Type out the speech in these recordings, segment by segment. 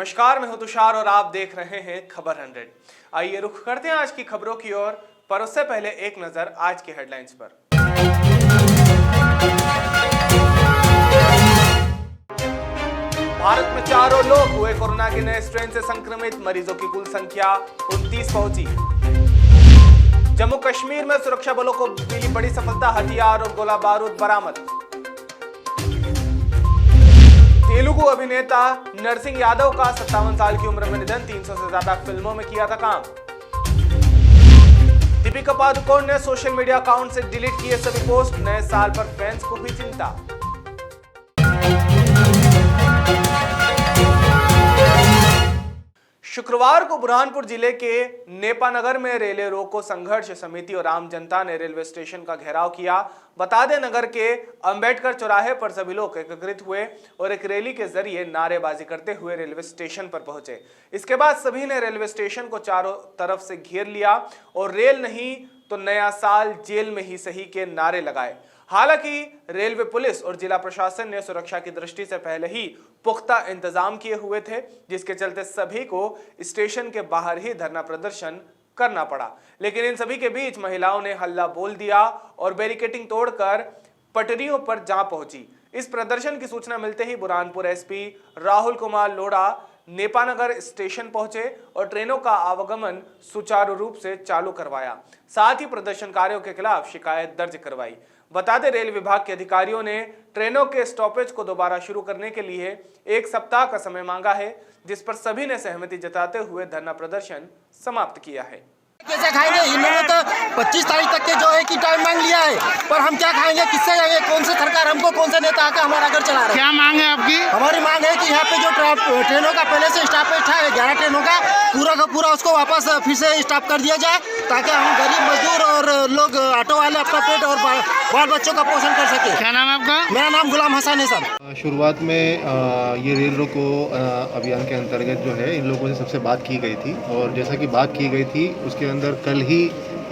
नमस्कार, मैं हूं तुषार और आप देख रहे हैं खबर 100। आइए रुख करते हैं आज की खबरों की ओर, पर उससे पहले एक नजर आज की हेडलाइंस पर। भारत में 4 और लोग हुए कोरोना के नए स्ट्रेन से संक्रमित, मरीजों की कुल संख्या 29 पहुंची। जम्मू कश्मीर में सुरक्षा बलों को मिली बड़ी सफलता, हथियार और गोला बारूद बरामद। तेलुगु अभिनेता नरसिंह यादव का 57 साल की उम्र में निधन, 300 से ज्यादा फिल्मों में किया था काम। दीपिका पादुकोण ने सोशल मीडिया अकाउंट से डिलीट किए सभी पोस्ट, नए साल पर फैंस को हुई चिंता। शुक्रवार को बुरहानपुर जिले के नेपानगर में रेलवे रोको संघर्ष समिति और आम जनता ने रेलवे स्टेशन का घेराव किया। बता दें, नगर के अंबेडकर चौराहे पर सभी लोग एकत्रित हुए और एक रैली के जरिए नारेबाजी करते हुए रेलवे स्टेशन पर पहुंचे। इसके बाद सभी ने रेलवे स्टेशन को चारों तरफ से घेर लिया और रेल नहीं तो नया साल जेल में ही सही के नारे लगाए। हालांकि रेलवे पुलिस और जिला प्रशासन ने सुरक्षा की दृष्टि से पहले ही पुख्ता इंतजाम किए हुए थे, जिसके चलते सभी को स्टेशन के बाहर ही धरना प्रदर्शन करना पड़ा। लेकिन इन सभी के बीच महिलाओं ने हल्ला बोल दिया और बैरिकेडिंग तोड़कर पटरियों पर जा पहुंची। इस प्रदर्शन की सूचना मिलते ही बुरहानपुर एसपी राहुल कुमार लोढ़ा नेपानगर स्टेशन पहुंचे और ट्रेनों का आवागमन सुचारू रूप से चालू करवाया। साथ ही प्रदर्शनकारियों के खिलाफ शिकायत दर्ज करवाई। बता दें, रेल विभाग के अधिकारियों ने ट्रेनों के स्टॉपेज को दोबारा शुरू करने के लिए 1 सप्ताह का समय मांगा है, जिस पर सभी ने सहमति जताते हुए धरना प्रदर्शन समाप्त किया है। कैसे खाएंगे? इन्होंने तो 25 तारीख तक के जो है कि टाइम मांग लिया है, पर हम क्या खाएंगे, किससे जाएंगे? कौन से सरकार हमको, कौन से नेता आकर हमारा घर चला रहे हैं? क्या मांग है आपकी? हमारी मांग है कि यहाँ पे जो ट्रेनों का पहले से स्टॉपेज था 11 ट्रेनों का पूरा उसको वापस फिर से स्टॉप कर दिया जाए, ताकि हम गरीब मजदूर और लोग ऑटो वाले अपना पेट और बाल बच्चों का पोषण कर सके। क्या नाम है आपका? मेरा नाम गुलाम हसन है सर। शुरुआत में ये रेल रोको अभियान के अंतर्गत जो है इन लोगों से सबसे बात की गई थी, और जैसा कि बात की गई थी उसके अंदर कल ही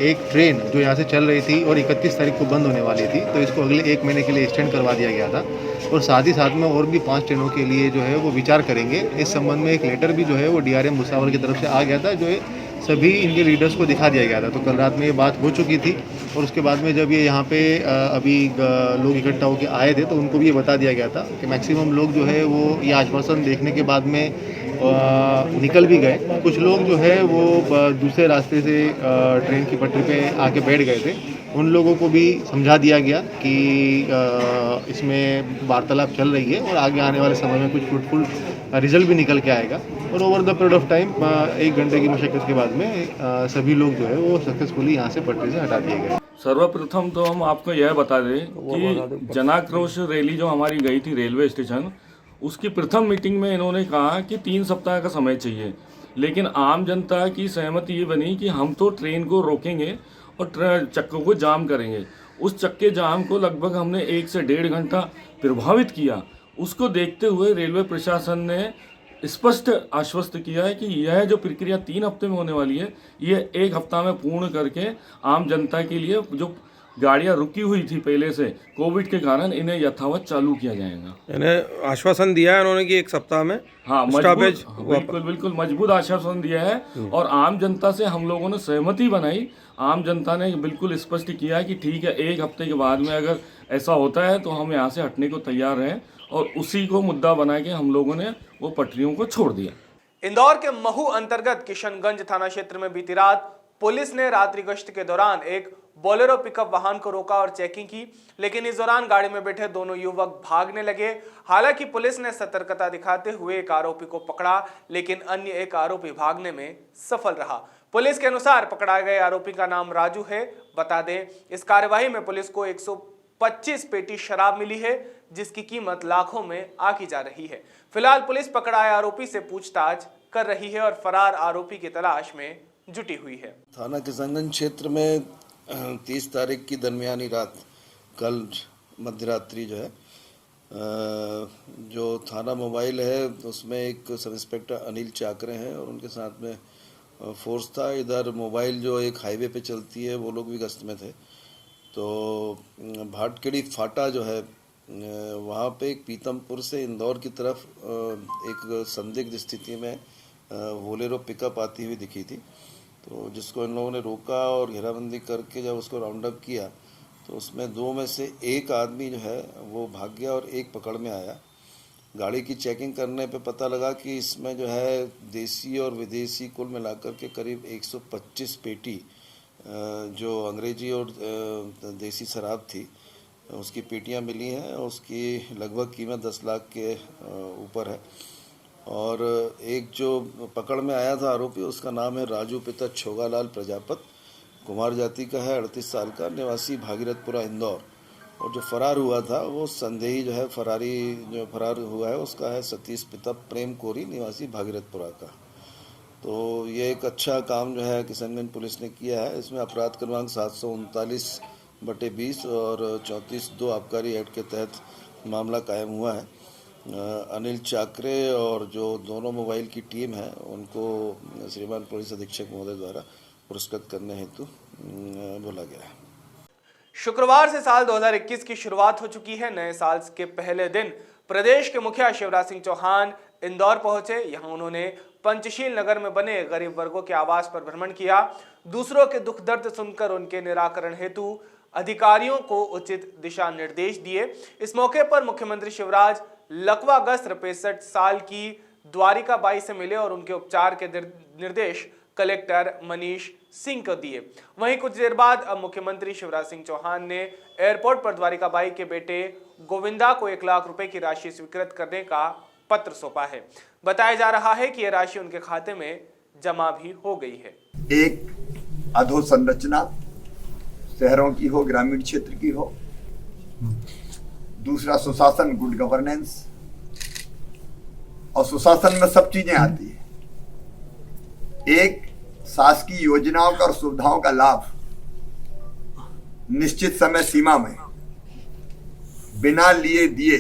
एक ट्रेन जो यहाँ से चल रही थी और 31 तारीख को बंद होने वाली थी, तो इसको अगले 1 महीने के लिए एक्सटेंड करवा दिया गया था। और साथ ही साथ में और भी 5 ट्रेनों के लिए जो है वो विचार करेंगे। इस संबंध में एक लेटर भी जो है वो डीआरएम भुसावल की तरफ से आ गया था, जो है सभी इनके लीडर्स को दिखा दिया गया था। तो कल रात में ये बात हो चुकी थी, और उसके बाद में जब ये यहाँ पे अभी लोग इकट्ठा होकर आए थे तो उनको भी ये बता दिया गया था कि मैक्सिमम लोग जो है वो ये आश्वासन देखने के बाद में निकल भी गए। कुछ लोग जो है वो दूसरे रास्ते से ट्रेन की पटरी पे आके बैठ गए थे। उन लोगों को भी समझा दिया गया कि इसमें वार्तालाप चल रही है और आगे आने वाले समय में कुछ फ्रूटफुल रिजल्ट भी निकल के आएगा। और over the period of time 1 घंटे की मशक्कत के बाद में सभी लोग जो है वो सक्सेसफुली यहाँ से पटरी से हटा दिए गए। सर्वप्रथम तो हम आपको यह बता दें कि जनाक्रोश रैली जो हमारी गई थी रेलवे स्टेशन, उसकी प्रथम मीटिंग में इन्होंने कहा कि 3 सप्ताह का समय चाहिए, लेकिन आम जनता की सहमति ये बनी कि हम तो ट्रेन को रोकेंगे और चक्कों को जाम करेंगे। उस चक्के जाम को लगभग हमने 1 से 1.5 घंटा प्रभावित किया। उसको देखते हुए रेलवे प्रशासन ने स्पष्ट आश्वस्त किया है कि यह जो प्रक्रिया 3 हफ्ते में होने वाली है, ये 1 हफ्ता में पूर्ण करके आम जनता के लिए जो गाड़ियां रुकी हुई थी पहले से कोविड के कारण, इन्हें यथावत चालू किया जाएगा। इन्हें आश्वासन दिया है उन्होंने कि 1 सप्ताह में बिल्कुल मजबूत आश्वासन दिया है। और आम जनता से हम लोगों ने सहमति बनाई। आम जनता ने बिल्कुल स्पष्ट किया कि ठीक है, 1 हफ्ते के बाद में अगर ऐसा होता है तो हम यहाँ से हटने को तैयार हैं, और उसी को मुद्दा बना के हम लोगों ने वो पटरियों को छोड़ दिया। इंदौर के महू अंतर्गत किशनगंज थाना क्षेत्र में बीती रात पुलिस ने रात्रि गश्त के दौरान एक बोलेरो पिकअप वाहन को रोका और चेकिंग की, लेकिन इस दौरान गाड़ी में बैठे दोनों युवक भागने लगे। हालांकि पुलिस ने सतर्कता दिखाते हुए एक आरोपी को पकड़ा, लेकिन अन्य एक आरोपी भागने में सफल रहा। पुलिस के अनुसार पकड़ाए गए आरोपी का नाम राजू है। बता दें, इस कार्यवाही में पुलिस को 125 पेटी शराब मिली है, जिसकी कीमत लाखों में आंकी जा रही है। फिलहाल पुलिस पकड़ाए आरोपी से पूछताछ कर रही है और फरार आरोपी की तलाश में जुटी हुई है। थाना किशनगंज क्षेत्र में 30 तारीख की दरमियानी रात, कल मध्य रात्रि जो है, जो थाना मोबाइल है उसमें एक सब इंस्पेक्टर अनिल चाकरे हैं और उनके साथ में फोर्स था। इधर मोबाइल जो एक हाईवे पे चलती है, वो लोग भी गश्त में थे। तो भाटखेड़ी फाटा जो है वहाँ पे एक पीतमपुर से इंदौर की तरफ एक संदिग्ध स्थिति में बोलेरो पिकअप आती हुई दिखी थी, तो जिसको इन लोगों ने रोका और घेराबंदी करके जब उसको राउंड अप किया तो उसमें दो में से एक आदमी जो है वो भाग गया और एक पकड़ में आया। गाड़ी की चेकिंग करने पे पता लगा कि इसमें जो है देसी और विदेशी कुल मिलाकर के करीब 125 पेटी जो अंग्रेजी और देसी शराब थी उसकी पेटियां मिली हैं और उसकी लगभग कीमत 10 लाख के ऊपर है। और एक जो पकड़ में आया था आरोपी, उसका नाम है राजू पिता छोगालाल प्रजापत, कुमार जाति का है, 38 साल का, निवासी भागीरथपुरा इंदौर। और जो फरार हुआ था वो संदेही जो है फरार हुआ है उसका है सतीश पिता प्रेम कोरी, निवासी भागीरथपुरा का। तो ये एक अच्छा काम जो है किशनगंज पुलिस ने किया है। इसमें अपराध क्रमांक 739/20 और 34(2) आबकारी एक्ट के तहत मामला कायम हुआ है। अनिल चाकरे और जो दोनों मोबाइल की टीम है उनको श्रीमान पुलिस अधीक्षक महोदय द्वारा पुरस्कृत करने हेतु बोला गया है। शुक्रवार से साल 2021 की शुरुआत हो चुकी है। नए साल के पहले दिन प्रदेश के मुखिया शिवराज सिंह चौहान इंदौर पहुंचे। यहां उन्होंने पंचशील नगर में बने गरीब वर्गों के आवास पर भ्रमण किया। दूसरों के दुख दर्द सुनकर उनके निराकरण हेतु अधिकारियों को उचित दिशा निर्देश दिए। इस मौके पर मुख्यमंत्री शिवराज लकवा गस्त्र 65 साल की द्वारिका बाई से मिले और उनके उपचार के निर्देश कलेक्टर मनीष सिंह को दिए। वहीं कुछ देर बाद अब मुख्यमंत्री शिवराज सिंह चौहान ने एयरपोर्ट पर द्वारिका बाई के बेटे गोविंदा को 1 लाख रुपए की राशि स्वीकृत करने का पत्र सौंपा है। बताया जा रहा है कि यह राशि उनके खाते में जमा भी हो गई है। एक अधोसंरचना शहरों की हो, ग्रामीण क्षेत्र की हो। दूसरा सुशासन, गुड गवर्नेंस। और सुशासन में सब चीजें आती है। एक, शासकीय योजनाओं का और सुविधाओं का लाभ निश्चित समय सीमा में बिना लिए दिए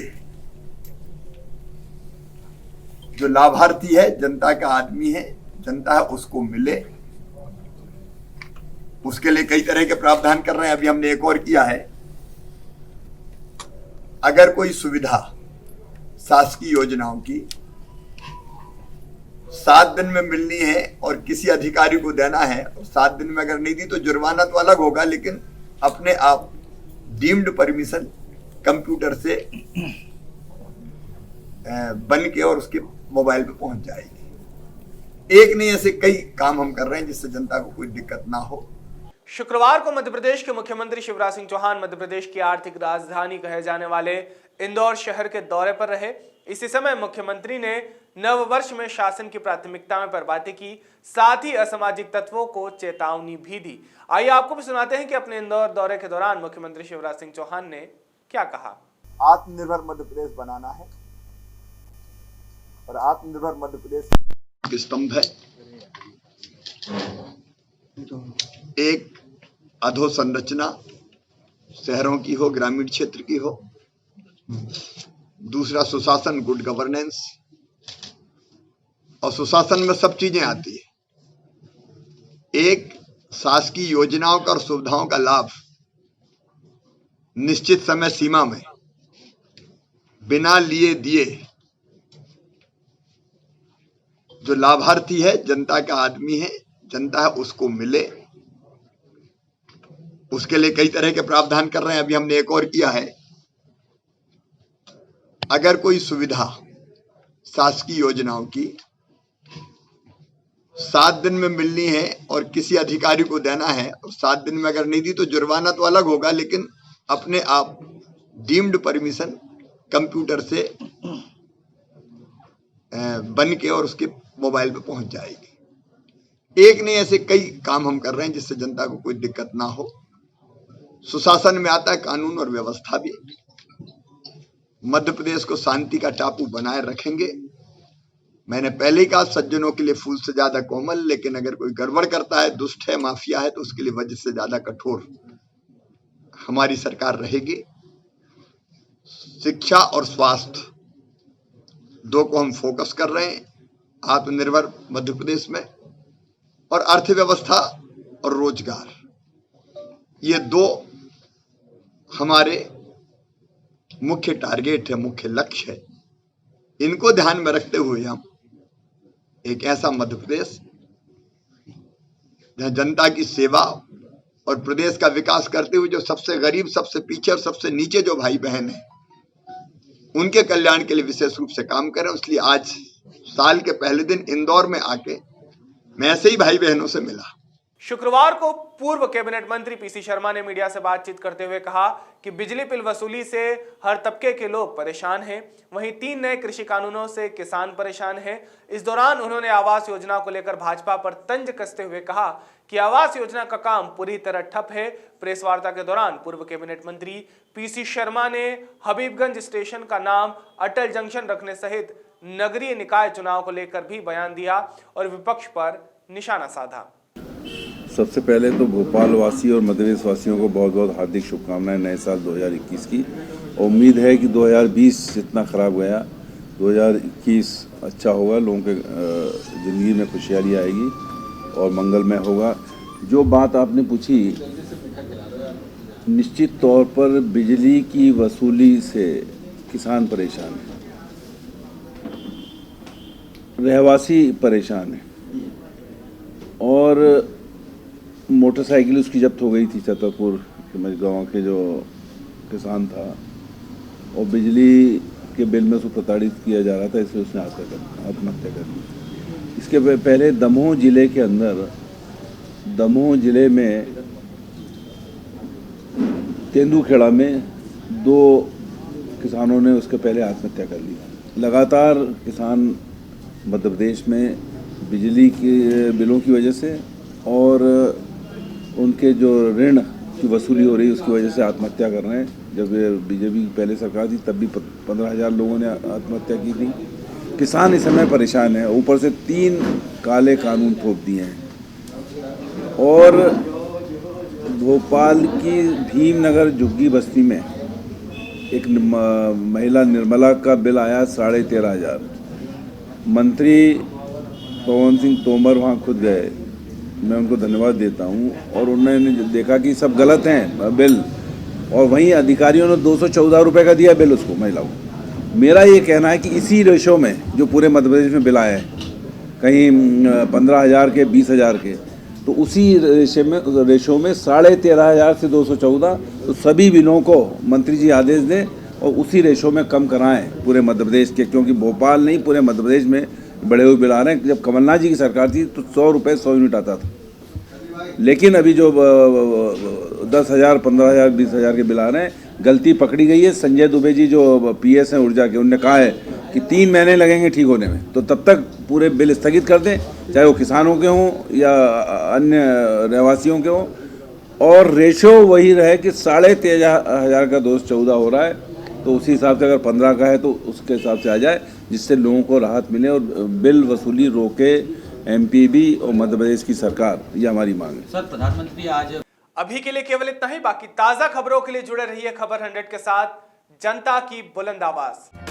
जो लाभार्थी है, जनता का आदमी है, जनता है, उसको मिले। उसके लिए कई तरह के प्रावधान कर रहे हैं। अभी हमने एक और किया है, अगर कोई सुविधा शासकीय योजनाओं की 7 दिन में मिलनी है और किसी अधिकारी को देना है और 7 दिन में अगर नहीं दी तो जुर्माना तो अलग होगा, लेकिन अपने आप डीम्ड परमिशन कंप्यूटर से बन के और उसके मोबाइल पे पहुंच जाएगी। एक नहीं, ऐसे कई काम हम कर रहे हैं जिससे जनता को कोई दिक्कत ना हो। शुक्रवार को मध्य प्रदेश के मुख्यमंत्री शिवराज सिंह चौहान मध्य प्रदेश की आर्थिक राजधानी कहे जाने वाले इंदौर शहर के दौरे पर रहे। इसी समय मुख्यमंत्री ने नव वर्ष में शासन की प्राथमिकताओं पर बातें की, साथ ही असामाजिक तत्वों को चेतावनी भी दी। आइए आपको भी सुनाते हैं कि अपने इंदौर दौरे के दौरान मुख्यमंत्री शिवराज सिंह चौहान ने क्या कहा। आत्मनिर्भर मध्य प्रदेश बनाना है और आत्मनिर्भर मध्य प्रदेश के स्तंभ है। एक अधोसंरचना शहरों की हो, ग्रामीण क्षेत्र की हो। दूसरा सुशासन, गुड गवर्नेंस। और सुशासन में सब चीजें आती है। एक, शासकीय योजनाओं का और सुविधाओं का लाभ निश्चित समय सीमा में बिना लिए दिए जो लाभार्थी है, जनता का आदमी है, जनता है, उसको मिले। उसके लिए कई तरह के प्रावधान कर रहे हैं। अभी हमने एक और किया है, अगर कोई सुविधा शासकीय योजनाओं की 7 दिन में मिलनी है और किसी अधिकारी को देना है और 7 दिन में अगर नहीं दी तो जुर्माना तो अलग होगा, लेकिन अपने आप डीम्ड परमिशन कंप्यूटर से बन के और उसके मोबाइल पे पहुंच जाएगी। एक नहीं, ऐसे कई काम हम कर रहे हैं जिससे जनता को कोई दिक्कत ना हो। सुशासन में आता है कानून और व्यवस्था भी। मध्य प्रदेश को शांति का टापू बनाए रखेंगे। मैंने पहले ही कहा, सज्जनों के लिए फूल से ज्यादा कोमल, लेकिन अगर कोई गड़बड़ करता है, दुष्ट है, माफिया है, तो उसके लिए वजह से ज्यादा कठोर हमारी सरकार रहेगी। शिक्षा और स्वास्थ्य दो को हम फोकस कर रहे हैं आत्मनिर्भर मध्य प्रदेश में। और अर्थव्यवस्था और रोजगार, ये दो हमारे मुख्य टारगेट है, मुख्य लक्ष्य है। इनको ध्यान में रखते हुए हम एक ऐसा मध्य प्रदेश जहां जनता की सेवा और प्रदेश का विकास करते हुए जो सबसे गरीब, सबसे पीछे और सबसे नीचे जो भाई बहन है उनके कल्याण के लिए विशेष रूप से काम करें। इसलिए आज साल के पहले दिन इंदौर में आके मैं ऐसे ही भाई बहनों से मिला। शुक्रवार को पूर्व कैबिनेट मंत्री पीसी शर्मा ने मीडिया से बातचीत करते हुए कहा कि बिजली बिल वसूली से हर तबके के लोग परेशान हैं। वहीं 3 नए कृषि कानूनों से किसान परेशान हैं। इस दौरान उन्होंने आवास योजना को लेकर भाजपा पर तंज कसते हुए कहा कि आवास योजना का काम पूरी तरह ठप है। प्रेस वार्ता के दौरान पूर्व कैबिनेट मंत्री पीसी शर्मा ने हबीबगंज स्टेशन का नाम अटल जंक्शन रखने सहित नगरीय निकाय चुनाव को लेकर भी बयान दिया और विपक्ष पर निशाना साधा। सबसे पहले तो भोपाल वासी और मध्य प्रदेश वासियों को बहुत बहुत हार्दिक शुभकामनाएं नए साल 2021 की। उम्मीद है कि 2020 जितना खराब गया 2021 अच्छा होगा, लोगों के ज़िंदगी में खुशहाली आएगी और मंगलमय होगा। जो बात आपने पूछी, निश्चित तौर पर बिजली की वसूली से किसान परेशान है, रहवासी परेशान है और मोटरसाइकिल उसकी जब्त हो गई थी। छतरपुर के गाँव के जो किसान था और बिजली के बिल में उसको प्रताड़ित किया जा रहा था, इसलिए उसने आत्महत्या कर ली। इसके पहले दमोह जिले के अंदर, दमोह जिले में तेंदुखेड़ा में 2 किसानों ने उसके पहले आत्महत्या कर ली। लगातार किसान मध्य प्रदेश में बिजली के बिलों की वजह से और उनके जो ऋण की वसूली हो रही है उसकी वजह से आत्महत्या कर रहे हैं। जब बीजेपी की पहले सरकार थी तब भी 15,000 लोगों ने आत्महत्या की थी। किसान इस समय परेशान है, ऊपर से 3 काले कानून थोप दिए हैं। और भोपाल की भीमनगर झुग्गी बस्ती में एक महिला निर्मला का बिल आया 13,500। मंत्री पवन सिंह तोमर वहाँ खुद गए, मैं उनको धन्यवाद देता हूँ, और उन्होंने देखा कि सब गलत हैं बिल, और वहीं अधिकारियों ने 214 रुपये का दिया बिल उसको, महिला को। मेरा ये कहना है कि इसी रेशो में जो पूरे मध्य प्रदेश में बिल आए हैं, कहीं 15,000 के 20,000 के, तो उसी रेशो में 13,500 से 214, तो सभी बिलों को मंत्री जी आदेश दें और उसी रेशो में कम कराएं पूरे मध्य प्रदेश के, क्योंकि भोपाल नहीं पूरे मध्य प्रदेश में बड़े हुए बिल आ रहे हैं। जब कमलनाथ जी की सरकार थी तो 100 रुपये 100 यूनिट आता था, लेकिन अभी जो 10,000, 15,000, 20,000 के बिल आ रहे हैं, गलती पकड़ी गई है। संजय दुबे जी जो PS हैं ऊर्जा के, उन्होंने कहा है कि 3 महीने लगेंगे ठीक होने में, तो तब तक पूरे बिल स्थगित कर दें, चाहे वो किसानों के हों या अन्य रहवासियों के हों, और रेशो वही रहे कि 13,500 का 214 हो रहा है, तो उसी हिसाब से अगर 15 का है तो उसके हिसाब से आ जाए, जिससे लोगों को राहत मिले और बिल वसूली रोके MPB और मध्य प्रदेश की सरकार। ये हमारी मांग है। सर, प्रधानमंत्री आज अभी के लिए केवल इतना ही। बाकी ताजा खबरों के लिए जुड़े रहिए खबर 100 के साथ, जनता की बुलंद आवाज।